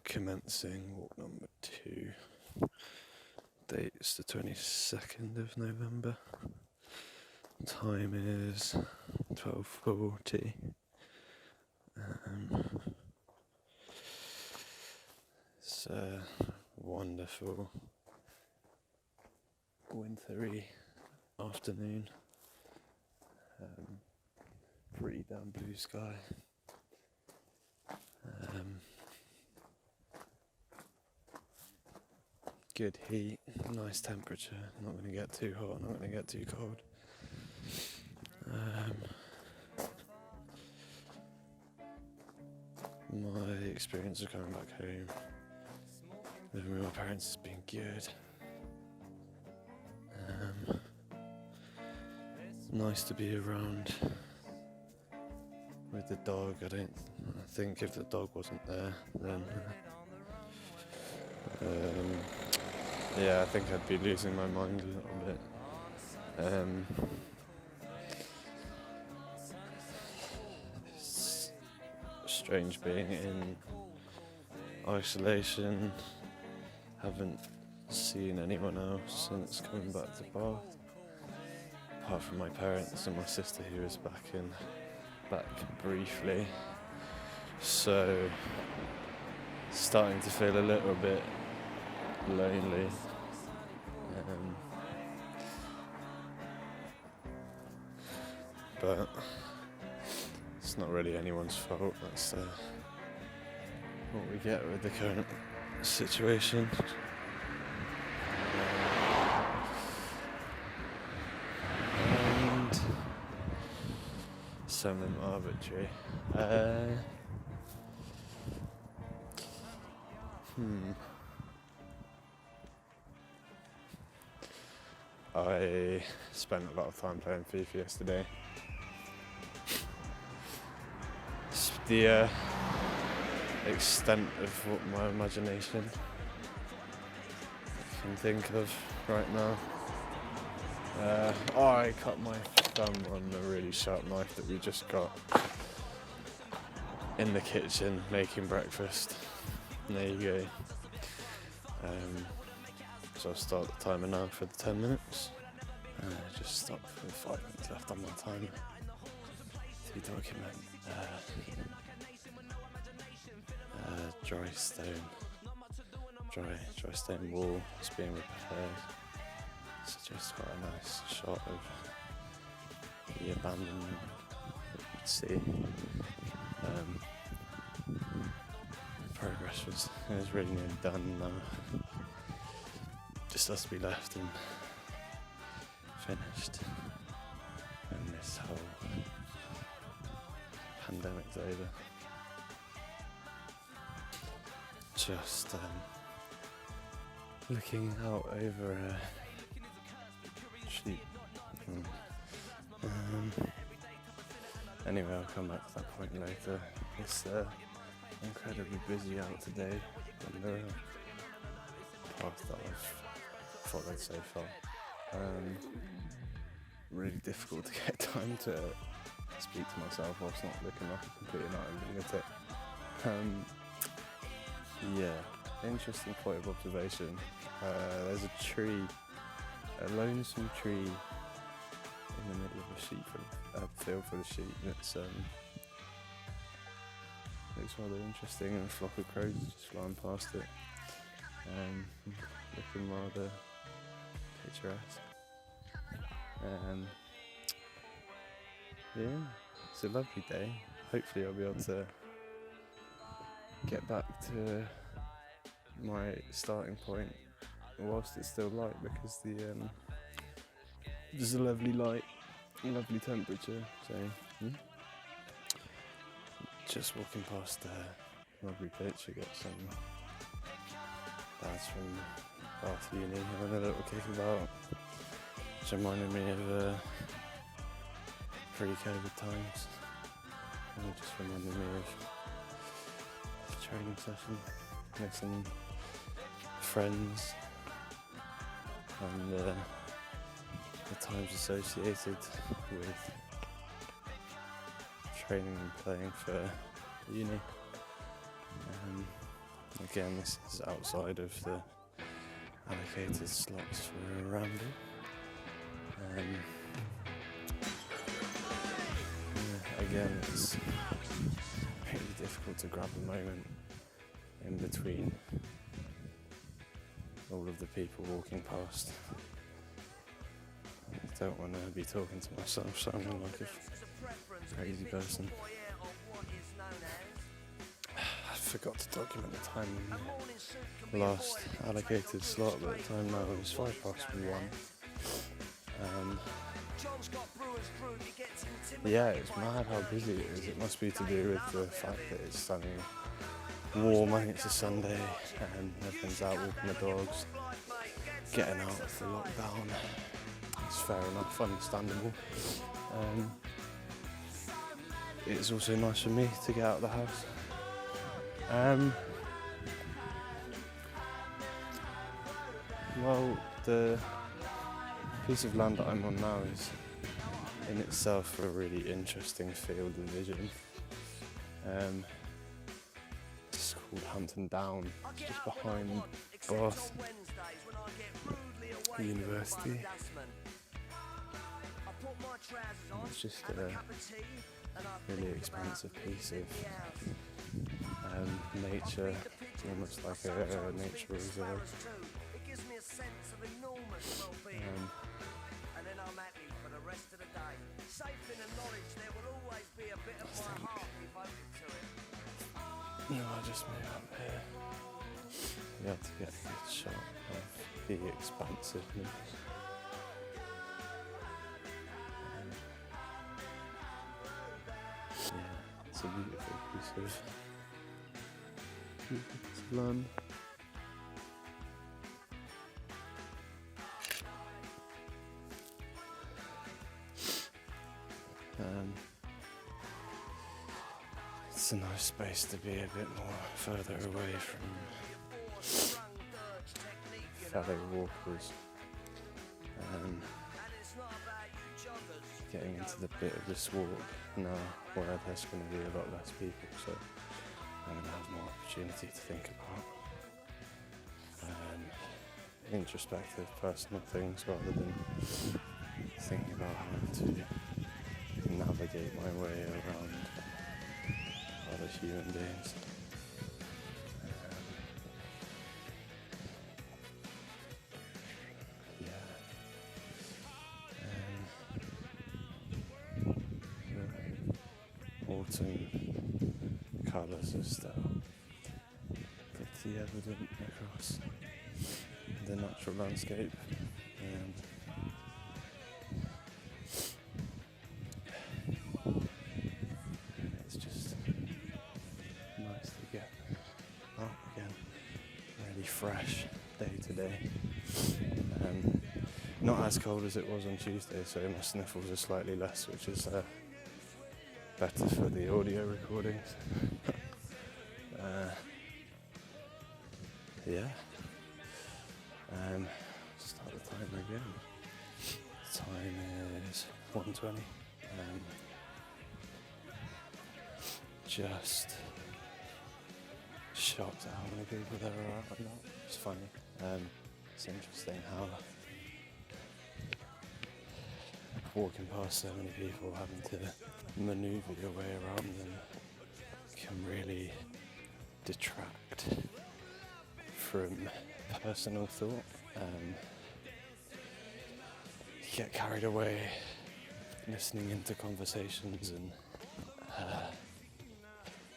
commencing walk number 2. Date's the 22nd of November. Time is 12:40. It's a wonderful wintry afternoon. Pretty damn blue sky. Good heat, nice temperature, not going to get too hot, not going to get too cold. My experience of coming back home, living with my parents, has been good. Nice to be around with the dog. I think if the dog wasn't there, then I think I'd be losing my mind a little bit. It's strange being in isolation. Haven't seen anyone else since coming back to Bath, apart from my parents and my sister, who was back briefly. So starting to feel a little bit lonely. But it's not really anyone's fault. That's what we get with the current situation. And some of them arbitrary. I spent a lot of time playing FIFA yesterday. It's the extent of what my imagination can think of right now. I cut my thumb on a really sharp knife that we just got in the kitchen making breakfast. And there you go. So I'll start the timer now for the 10 minutes. Just stop with 5 minutes left on my timer to document dry stone wall is being repaired. It's just quite a nice shot of the abandonment that you can see. Progress was really nearly done now. Just has to be left and finished, and this whole pandemic's over. Just looking out over a sheep. Anyway, I'll come back to that point later. It's incredibly busy out today, and there are paths that I've followed so far. Really difficult to get time to speak to myself whilst not looking like a complete and utter lunatic. Interesting point of observation. There's a tree, a lonesome tree in the middle of a field full of sheep. It's looks rather interesting, and a flock of crows is just flying past it, looking rather picturesque. It's a lovely day. Hopefully I'll be able to get back to my starting point whilst it's still light, because there's a lovely light, lovely temperature. So just walking past the lovely pitch, I got some lads from Bath Uni having a little kick about, which reminded me of pre-COVID times, and it just reminded me of a training session with some friends and the times associated with training and playing for uni. Again, this is outside of the allocated slots for a ramble. Again, it's really difficult to grab a moment in between all of the people walking past. I don't want to be talking to myself, sounding like a crazy person. I forgot to document the time in the last allocated slot, but the time now is 1:05. Yeah, it's mad how busy it is. It must be to do with the fact that it's sunny, warm, and it's a Sunday, and everyone's out walking the dogs, getting out of the lockdown. It's fair enough, understandable. It's also nice for me to get out of the house. Well, the piece of land that I'm on now is in itself a really interesting field of vision. It's called Hampton Down, it's just behind Bath University. It's just a really expansive piece of nature, almost like a nature reserve. I just move up here. You have to get a good shot of the expansiveness. It's a beautiful piece of land. It's a nice space to be a bit more further away from fellow walkers. Getting into the bit of this walk now where there's going to be a lot less people, so I'm going to have more opportunity to think about introspective personal things rather than thinking about how to navigate my way around other human beings. Autumn colours are still pretty evident across the natural landscape. It's just nice to get up again, really fresh day to day. Not as cold as it was on Tuesday, so my sniffles are slightly less, which is better for the audio recordings. Start the timer again. The time is 1:20. Just shocked at how many people there are out and about. It's funny. It's interesting how walking past so many people, having to manoeuvre your way around them can really detract from personal thought. You get carried away listening into conversations and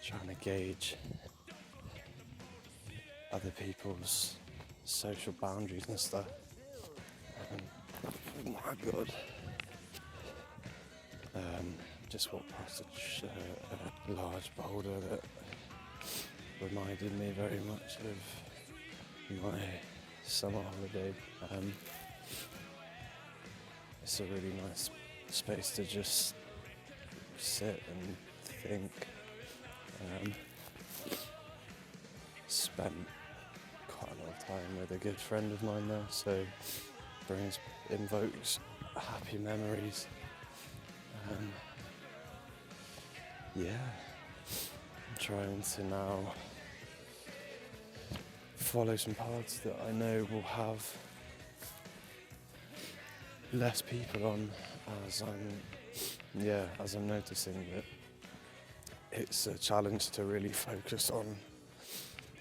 trying to gauge other people's social boundaries and stuff. Oh my God. Just walked past a large boulder that reminded me very much of my summer holiday. It's a really nice space to just sit and think. Spent quite a lot of time with a good friend of mine there, so invokes happy memories. I'm trying to now follow some paths that I know will have less people on, as I'm noticing that it's a challenge to really focus on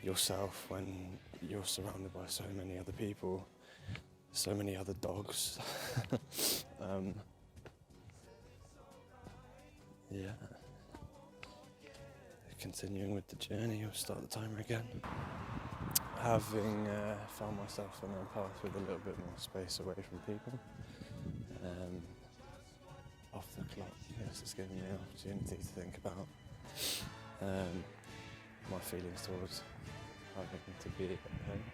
yourself when you're surrounded by so many other people, so many other dogs. Yeah. Continuing with the journey, we'll start the timer again. Having found myself on a path with a little bit more space away from people, off the clock, yes, it's given me an opportunity to think about my feelings towards having to be at home.